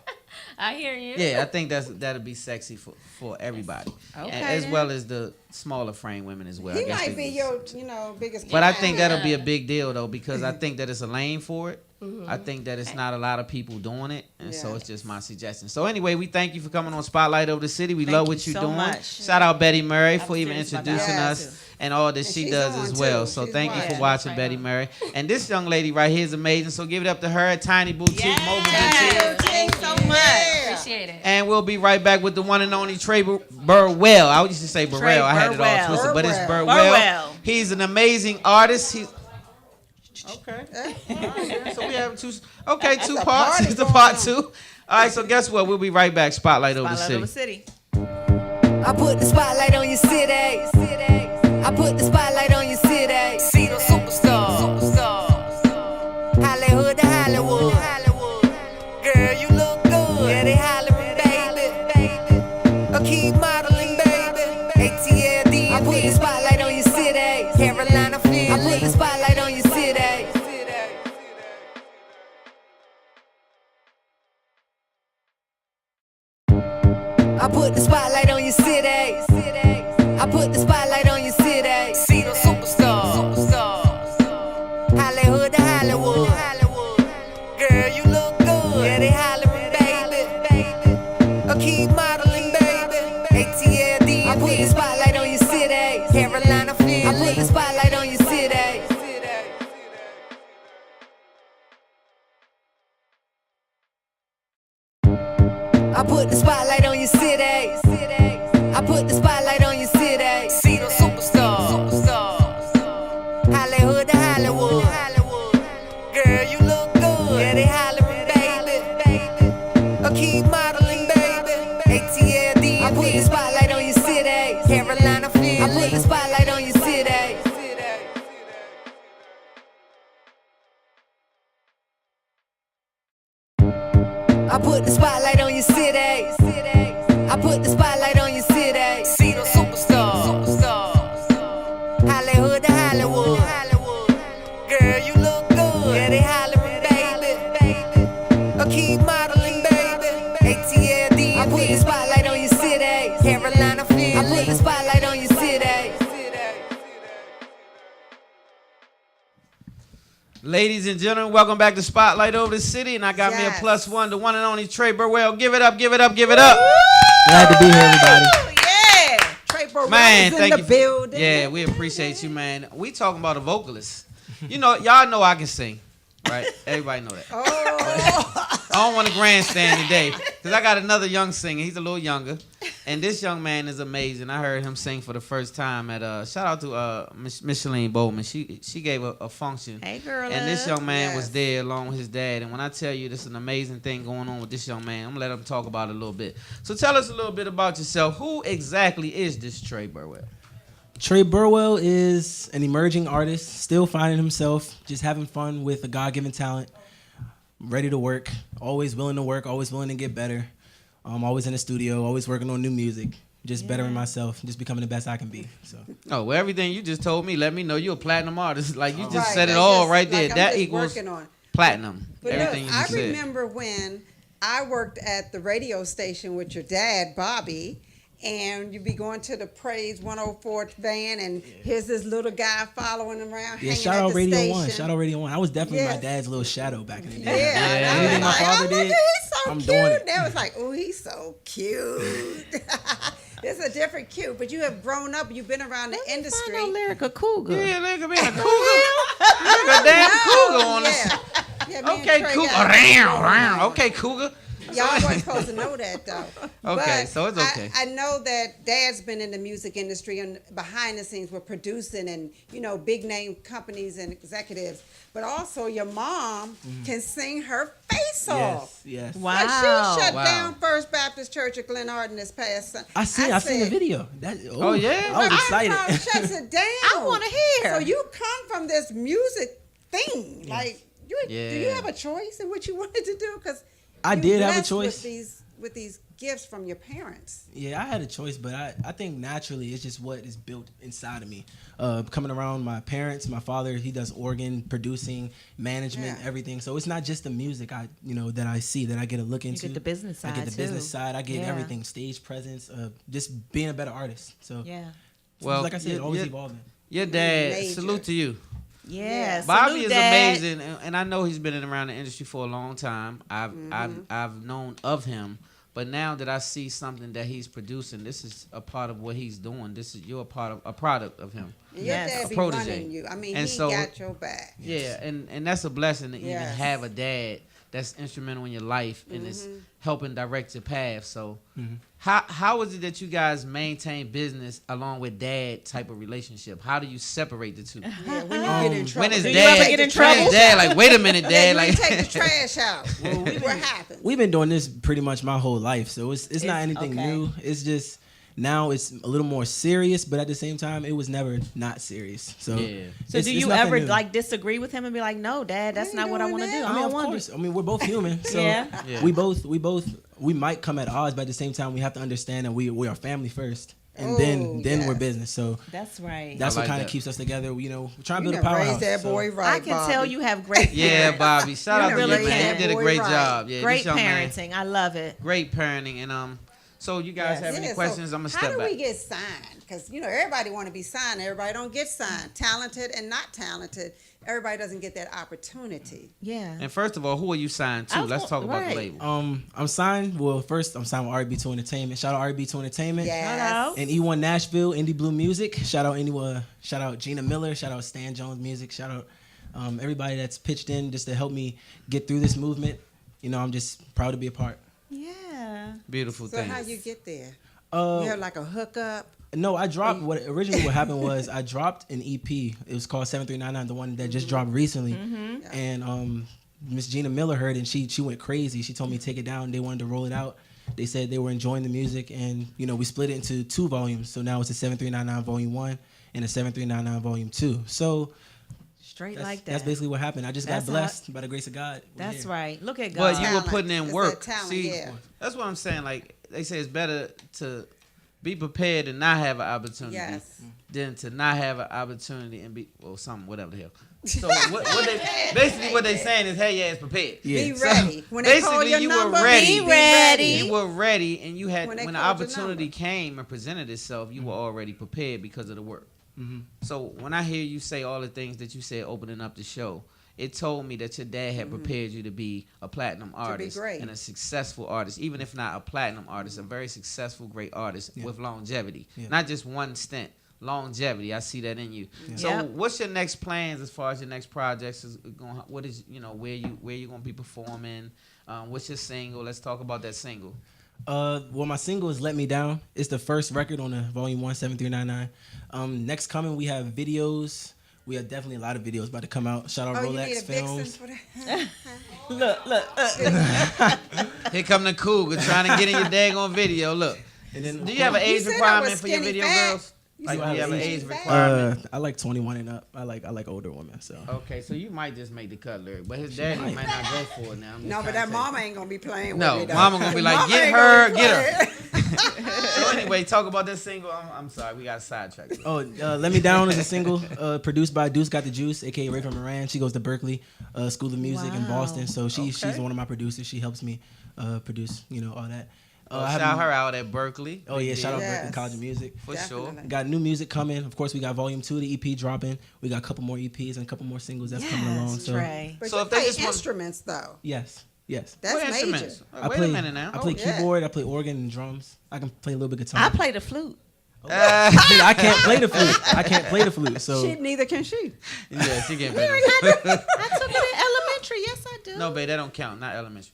I hear you. Yeah, I think that'll be sexy for everybody. Okay. As well as the smaller frame women as well. He I guess might they be would. your, biggest. But I client. think that'll be a big deal though, because I think that it's a lane for it. I think that it's not a lot of people doing it, and so it's just my suggestion. So anyway, we thank you for coming on Spotlight Over the City. We love what you're doing. Much. Shout out Betty Murray for even serious about introducing that. us and all that she she's does on, as well. too. So She's thank you for watching. watching Right Betty on. Murray. And this young lady right here is amazing. So give it up to her at Tiny Boutique Mobile Boutique. Thank you so much. Appreciate it. And we'll be right back with the one and only Trey Burwell. I used to say Burrell. I had it all Burwell. twisted, but it's Burwell. Burwell. He's an amazing artist. He's okay. So we have two a parts. party It's the going part on. 2. All right, so guess what? We'll be right back. Spotlight over the Spotlight over city. city. I put the spotlight on your city. I put the spotlight on your city. See the superstars. Hollywood to Hollywood. Girl, you look good. Yeah, they hollering, baby. I keep modeling, baby. ATLD. I put the spotlight on your city. Carolina, Philly. I put the spotlight on your city. I put the spotlight on your city. I put the spotlight on your city. See the superstars. Hollywood to Hollywood. Girl, you look good. Yeah, they hollering, baby. I keep modeling, baby. ATLD. I put the spotlight on your city. Carolina, Philly. I put the spotlight on your city. I put the spotlight on your city. I put the spotlight on your city. See the superstars. Hollywood to Hollywood. Girl, you look good. Yeah, they hollering, baby. I keep modeling, baby. ATLD. I put the spotlight on your city. Carolina, Philly. I put the spotlight on your city. I put the spotlight on your city. I put the spotlight on your city. See the superstars. Hollywood to Hollywood. Girl, you look good. Yeah, they hollering, baby. I keep modeling, baby. ATLD. I put the spotlight on your city. Carolina, Philly. I put the spotlight on your city. Ladies and gentlemen, welcome back to Spotlight Over the City. And I got me a Yes. +1, the one and only Trey Burwell. Give it up, give it up, give it up. Glad to be here, everybody. Yeah. Trey Burwell Man, is in thank the you. building. Yeah, we appreciate you, man. We talking about a vocalist. You know, y'all know I can sing, right? Everybody know that. I don't want to grandstand today because I got another young singer. He's a little younger, and this young man is amazing. I heard him sing for the first time at shout out to Micheline Bowman. She gave a function. Hey, girl. And this young man was Yes. there along with his dad. And when I tell you this is an amazing thing going on with this young man, I'm going to let him talk about it a little bit. So tell us a little bit about yourself. Who exactly is this Trey Burwell? Trey Burwell is an emerging artist, still finding himself, just having fun with a God-given talent, ready to work, always willing to work, always willing to get better. Always in the studio, always working on new music, just bettering myself, just becoming the best I can be. So Oh, well, everything you just told me, let me know you're a platinum artist. Like, you just Right, said it like all just- right there. like I'm That just equals working on it. platinum. But Everything look, you I just said. remember when I worked at the radio station with your dad, Bobby, and you'd be going to the Praise 104 van, and here's this little guy following him around, yeah, hanging shout at out the Radio station. 1. Shout out Radio 1. I was definitely my Yes. dad's little shadow back in the Yeah, day. and I was Anything my like, father oh, did, look, he's so I'm cute. doing it. They was like, oh, he's so cute. It's a different cute, but you have grown up. You've been around the industry. Find out Lyrica Cougar. Yeah, look at me, a cougar. Look at a damn cougar on us. Yeah, me and Okay, Trey cougar. got- Okay, cougar. Y'all weren't supposed to know that though. Okay, But so it's okay. I know that Dad's been in the music industry and behind the scenes with producing and big name companies and executives. But also your mom can sing her face off. Yes, yes. Wow. Like she shut Wow. down First Baptist Baptist Church of Glen Arden this past Sunday. I seen the video. Oh, yeah? I was excited. I said, damn. I want to hear. So you come from this music thing. Like, do you Yeah. have a choice in what you wanted to do? Because I did have a choice. With these gifts from your parents. Yeah, I had a choice, but I think naturally it's just what is built inside of me. Coming around my parents, my father, he does organ producing, management, everything. So it's not just the music that I see that I get to look into. You get the business side I get the too. business side. I get everything, stage presence, just being a better artist. So Yeah. Well, like I said, always evolving. Your dad, Major. salute to you. Yeah. Bobby Salute, is Dad. amazing, and I know he's been around the industry for a long time. I've known of him, but now that I see something that he's producing, this is a part of what he's doing. You're a product of him. Your Yes. dad A be protege. running you. I mean, And he so- got your back. Yeah, and that's a blessing to even Yes. have a dad that's instrumental in your life and is helping direct your path. So, how is it that you guys maintain business along with dad type of relationship? How do you separate the two? Yeah, when you get in trouble. When is Do you dad? ever get in when is trouble? dad like, wait a minute, Yeah, dad. you Like, take the trash out. What happens? We've been doing this pretty much my whole life, so it's not anything okay. new. It's just now it's a little more serious, but at the same time, it was never not serious. So, Yeah. So it's do you nothing ever new. like disagree with him and be like, no, Dad, that's ain't not what I doing want to that. do. I mean, don't of want course. to. I mean, we're both human, so Yeah. Yeah. we might come at odds, but at the same time, we have to understand that we are family first, and Oh, then yes. we're business. So That's right. that's I what like kind that. of keeps us together. We're trying to You build a done powerhouse. raised that so- boy right, I can Bobby. tell you have great yeah, parents. Bobby. Shout out to really you, man. can. You did a Boy, great right. job. Yeah, Great this young man, parenting. I love it. great parenting, and so you guys have any Yeah, questions? so I'm gonna how step do back. we get signed? Because everybody want to be signed. Everybody don't get signed. Talented and not talented. Everybody doesn't get that opportunity. Yeah. And first of all, who are you signed to? I was Let's talk about the right. label. I'm signed. Well, first I'm signed with RB2 Entertainment. Shout out RB2 Entertainment. Yes. out. And E1 Nashville, Indie Blue Music. Shout out Gina Miller. Shout out Stan Jones Music. Shout out everybody that's pitched in just to help me get through this movement. I'm just proud to be a part. Yeah. Beautiful So thing. how you get there? Uh, You have like a hookup. No, I dropped what happened was I dropped an EP. It was called 7399, the one that just dropped recently. And Miss Gina Miller heard it and she went crazy. She told me to take it down. They wanted to roll it out. They said they were enjoying the music, and we split it into 2 volumes. So now it's a 7399 Volume 1 and a 7399 Volume 2. So Straight like that. that's basically what happened. I just That's got blessed by the grace of God. We're That's here. right. Look at God. But you were Talent. putting in It's work. that talent, See, yeah. that's what I'm saying. Like they say, it's better to be prepared and not have an opportunity Yes. than to not have an opportunity and be whatever the hell. So what they saying is, hey, yeah, it's prepared. Yeah. Be So, ready. When they call basically, your you number, were ready. be ready. You were ready, and you had When when they the called your opportunity number. came and presented itself, you were already prepared because of the work. So when I hear you say all the things that you said opening up the show, it told me that your dad had prepared you to be a platinum artist great. and a successful artist, even if not a platinum artist, a very successful, great artist with longevity. Yeah. Not just one stint, longevity. I see that in you. So Yep. what's your next plans as far as your next projects is going? What is where you going to be performing? What's your single? Let's talk about that single. Well, my single is "Let Me Down." It's the first record on the Volume 1 7399. Next coming, we have videos. We have definitely a lot of videos about to come out. Shout out Oh, you need Rolex a vixen Films. for that? Look. Here come the cougar trying to get in your daggone video. Look, And then, do you have an age said I requirement was for your skinny video fat. girls? You Like, said do you I have an was age skinny fat. requirement? I like 21 and up. I like older women. So Okay, so you might just make the cut, Larry, but his daddy might. might not go for it now. I'm just No, trying but to that tell mama ain't gonna be playing No, with me. though. mama gonna be like, Mama get ain't her, gonna be get her. playing. you. So anyway, talk about this single. I'm sorry, we got sidetracked. Let Me Down is a single produced by Deuce Got the Juice, aka Ray from Moran. She goes to Berkeley School of Music in Wow. Boston, so she's Okay. one of my producers. She helps me produce, all that. Shout her out at Berkeley. Oh yeah, Big shout out deal. Yes. Berkeley College of Music. For sure. Definitely. Got new music coming. Of course, we got Volume 2, the EP dropping. We got a couple more EPs and a couple more singles that's coming along. Yes, So Trey. But So you if they play just want- instruments though. yes. That's What major. instruments? I Wait play, a minute now. I play Oh, yeah. keyboard. I play organ and drums. I can play a little bit of guitar. I play the flute. I can't play the flute. I can't play the flute. So She neither can she. Yeah, she getting better. I took it in elementary. Yes, I do. No, babe, that don't count. Not elementary.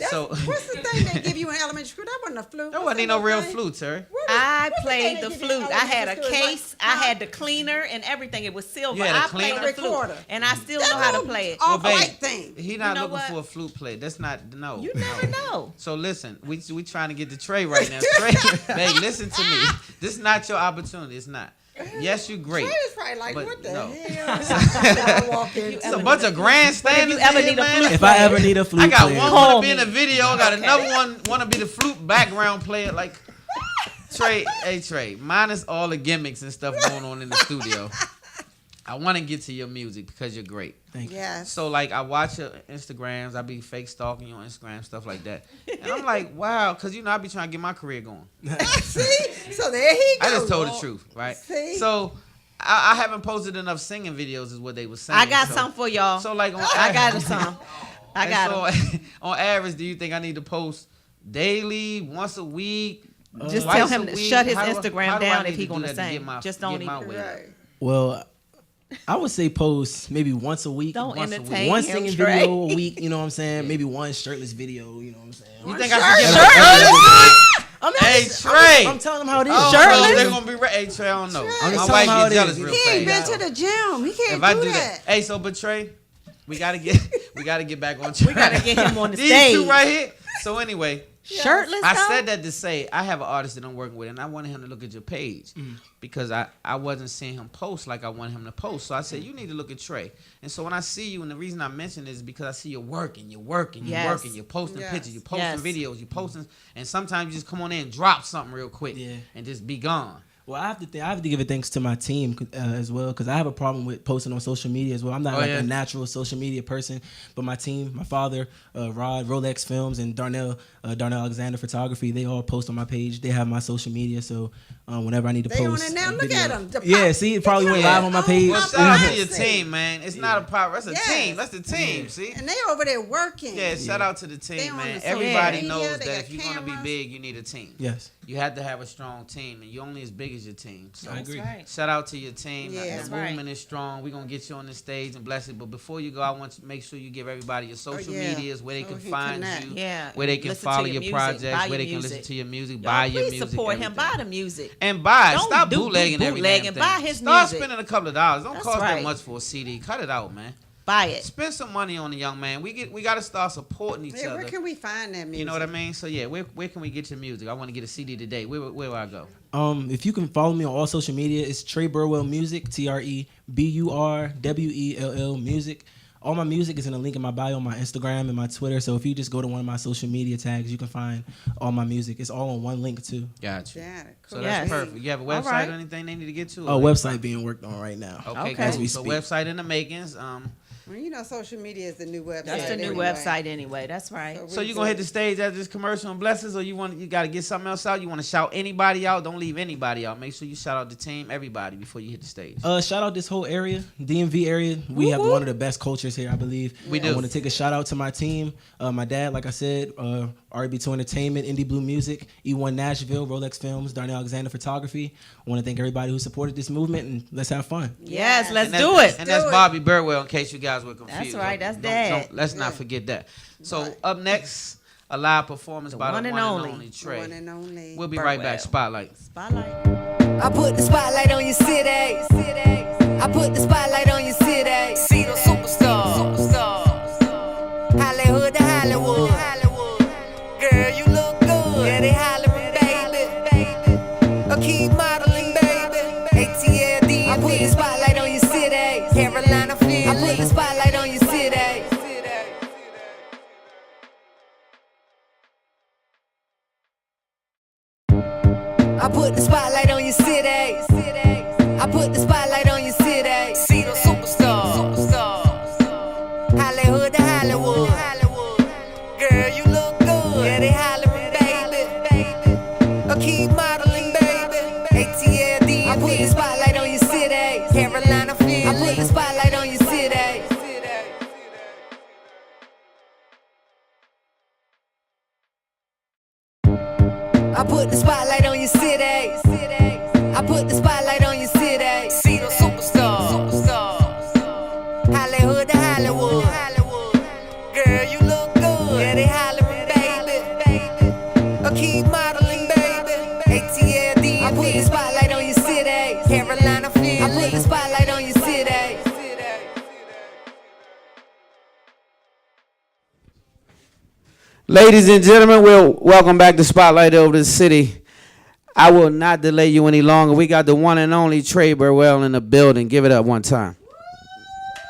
So What's the thing they give you in elementary school? That wasn't a flute. there wasn't no real flute, sir. I what's the played thing the they give you in flute. I had a elementary school? case. I had the cleaner and everything. It was silver. You had a I played cleaner? the flute, Recorder. and I still know how to play it. Off babe, white thing. He not You know looking what? for a flute player. That's not no. You no. never know. So listen, we trying to get to Trey right now. Trey, babe, listen to me. This is not your opportunity. It's not. Yes, you great. Trey was probably like, But what the no. hell? I walk in. It's a bunch of grandstanders. you ever in here, need a man. flute If I ever need a flute I got player, one Call want to be in me. a video. I got another one want to be the flute background player. Like Trey, hey Trey, minus all the gimmicks and stuff going on in the studio. I want to get to your music because you're great. thank you. Yes. So like I watch your Instagrams, I be fake stalking you on Instagram, stuff like that, and I'm like, wow, because I be trying to get my career going. See? So there he I goes. just told the truth, right? See? So I haven't posted enough singing videos, is what they were saying. I got so, some for y'all. So like on I got some. I got them. so, on average, do you think I need to post daily, once a week? Just twice tell a him to week? shut his How do I Instagram need down if to he do gonna that to get sing. my- Just don't get my even- weight up? Right. Well, I would say post maybe once a week. Don't Once a entertain week. One him, singing Trey. video a week, you know what I'm saying? Maybe one shirtless video, you know what I'm saying? You think I should get I'm Hey Trey! I'm telling them how it is. Oh, Shirtless? no, they're gonna be Hey Trey, I don't know. I'm My just wife telling how get it jealous is. real He ain't fast. been to the gym. He can't If I do do that. that, hey, so but Trey, we gotta get back on track. We gotta get him on the These stage. two right here. So anyway, Shirtless. I though? said that to say I have an artist that I'm working with, and I wanted him to look at your page because I wasn't seeing him post like I wanted him to post. So I said, you need to look at Trey. And so when I see you, and the reason I mention this is because I see you're working, you're Yes. working, you're posting Yes. pictures, you're posting Yes. videos, you're posting, and sometimes you just come on in and drop something real quick Yeah. and just be gone. Well, I have to give it thanks to my team as well, because I have a problem with posting on social media as well. I'm not Oh, yeah? a natural social media person, but my team, my father, Rod, Rolex Films, and Darnell Alexander Photography, they all post on my page. They have my social media, so whenever I need to They on post, it now. a Look video- at 'em. The Yeah, pop- see, it probably went Yeah. live on my page. Well, my shout out to God. your team, man. It's not a problem. That's a Yes. team. That's the team. See. And they over there working. Yeah, shout out to the They team, on man. the social Everybody media, knows they that got if you're going to be cameras. big, you need a team. Yes, You have to have a strong team, and you're only as big as your team. So I agree. Right. shout out to your team. Yeah. The That's right. movement is strong. We're going to get you on the stage and bless it. But before you go, I want you to make sure you give everybody your social yeah. medias, where they So can he find connect. you, Yeah. where they can Listen to follow your your music, projects, buy where your they can music. listen to your music, Y'all, buy your please music. support him. everything. Buy the music. And buy. Don't Stop do bootlegging every bootlegging. damn thing. Buy his Start music. spending a couple of dollars. Don't That's cost that right. much for a CD. Cut it out, man. Buy it. Spend some money on the young man. We got to start supporting each Yeah, other. where can we find that music? You know what I mean? So yeah, where can we get your music? I want to get a CD today. Where do I go? If you can follow me on all social media, it's Trey Burwell Music, TreBurwell Music. All my music is in a link in my bio on my Instagram and my Twitter. So if you just go to one of my social media tags, you can find all my music. It's all on one link too. Gotcha. Got it. So Cool. that's Yes. perfect. You have a website right. or anything they need to get to? A website being worked on right now. Okay, Okay. cool. As we So speak. website in the makings. Well, you know, social media is the new website. That's the new anyway. website anyway. That's right. So you gonna hit the stage after this commercial and blessings, or you got to get something else out? You want to shout anybody out? Don't leave anybody out. Make sure you shout out the team, everybody, before you hit the stage. Shout out this whole area, DMV area. We have one of the best cultures here, I believe. We do. I want to take a shout out to my team, my dad, like I said, RB2 Entertainment, Indie Blue Music, E1 Nashville, Rolex Films, Darnell Alexander Photography. I want to thank everybody who supported this movement, and let's have fun. Yes, let's And that's- do it. And that's Do it. Bobby Burwell, in case you guys were confused. right, that's Don't- Dad. let's not forget that. So up next, a live performance by one the and one only. and only Trey. One and only. We'll be right back. Burwell. Spotlight. Spotlight. I put the spotlight on your city. I put the spotlight on your city. See the superstars. Hollywood to Hollywood. Girl, you look good. Yeah, they hollering, baby. I keep modeling, baby. ATL, I put the spotlight on your city. Carolina, Philly. I put the spotlight on your city. I put the spotlight on your city. I put the spotlight on your city. See the superstars. Hollywood to Hollywood. Girl, you look good. Yeah, they hollering, baby. I keep modeling, baby. ATL, I put the spotlight on your city. Carolina, Philly. I put the spotlight on your city. I put the spotlight on your city. I put the spotlight on your city. See the superstars. Hollywood to Hollywood. Girl, you look good. Yeah, they hollering, modeling, baby. ATLD, I put the spotlight on your city. Carolina, Philly, I put the spotlight on your city. Ladies and gentlemen, welcome back to Spotlight Over the City. I will not delay you any longer. We got the one and only Trey Burwell in the building. Give it up one time.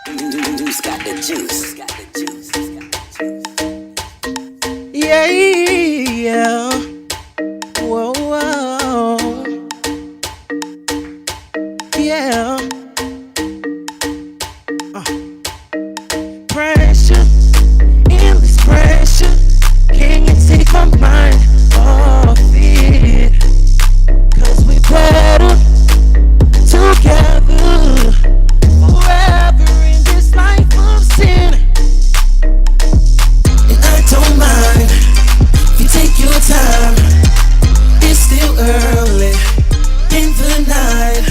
Juice got the juice. Yeah, yeah. Whoa, whoa. Yeah. Pressure, endless pressure. Can you take my mind off it? 'Cause we better together forever in this life of sin. And I don't mind if you take your time. It's still early in the night.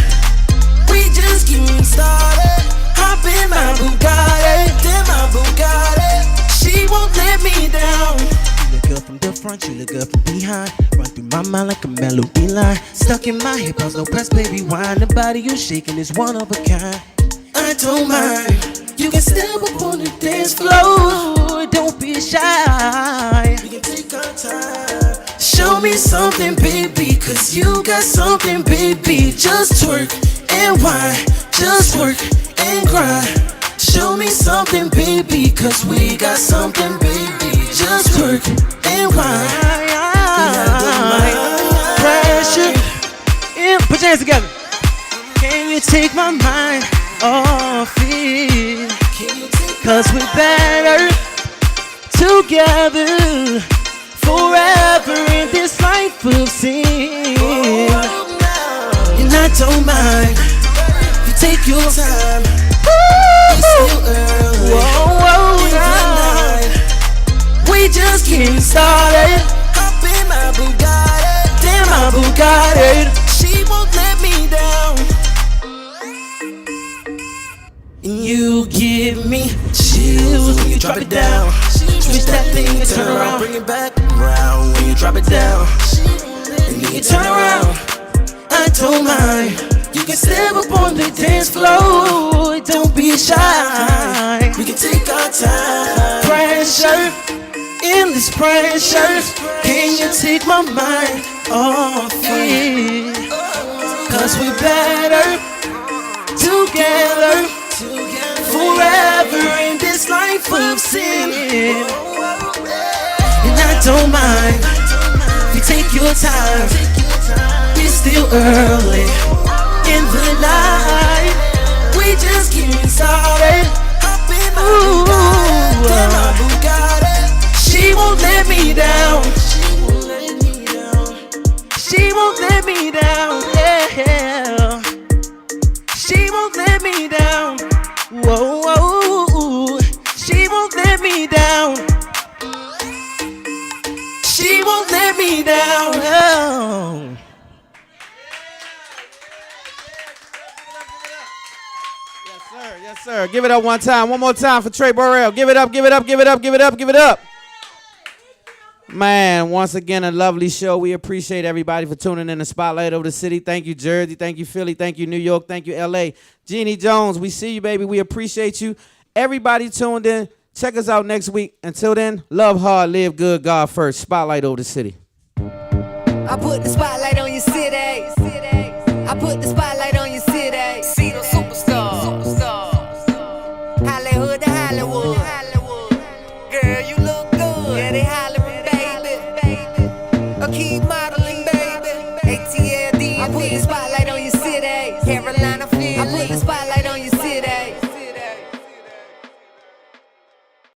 We just getting started. Hop in my Bugatti, then my Bugatti. She won't let me down. You look good from the front, you look good from behind. Run through my mind like a melody line. Stuck in my hip, no press, baby, wine. The body you shaking is one of a kind. I don't mind. You can step up on the dance floor. Don't be shy. We can take our time. Show me something, baby, 'cause you got something, baby. Just twerk and whine. Just work and grind. Show me something, baby, 'cause we got something, baby. Just work and whine. Pressure. Yeah, put your hands together. Can you take my mind off it? 'Cause we're better together forever in this life of sin. And I don't mind if you take your time. It's still early in the night. We just getting started. Hop in my Bugatti, damn my Bugatti. She won't let me down. And you give me chills when you drop it down. Switch that thing and turn around, bring it back around when you drop it down. And then you turn around. I don't mind. You can step up on the dance floor. Don't be shy. We can take our time. Pressure, endless pressure. Can you take my mind off it? 'Cause we're better together forever in this life of sin. And I don't mind if you take your time. It's still early in the night. We just getting started. Hop in my Bugatti. She won't let me down. She won't let me down. Yeah. She won't let me down. Whoa, whoa. She won't let me down. She won't let me down. Oh. Yes, sir. Give it up one time. One more time for Trey Burrell. Give it up, give it up, give it up, give it up, give it up. Man, once again, a lovely show. We appreciate everybody for tuning in to Spotlight Over the City. Thank you, Jersey. Thank you, Philly. Thank you, New York. Thank you, LA. Jeannie Jones, we see you, baby. We appreciate you. Everybody tuned in. Check us out next week. Until then, love hard, live good, God first. Spotlight Over the City. I put the spotlight on your city.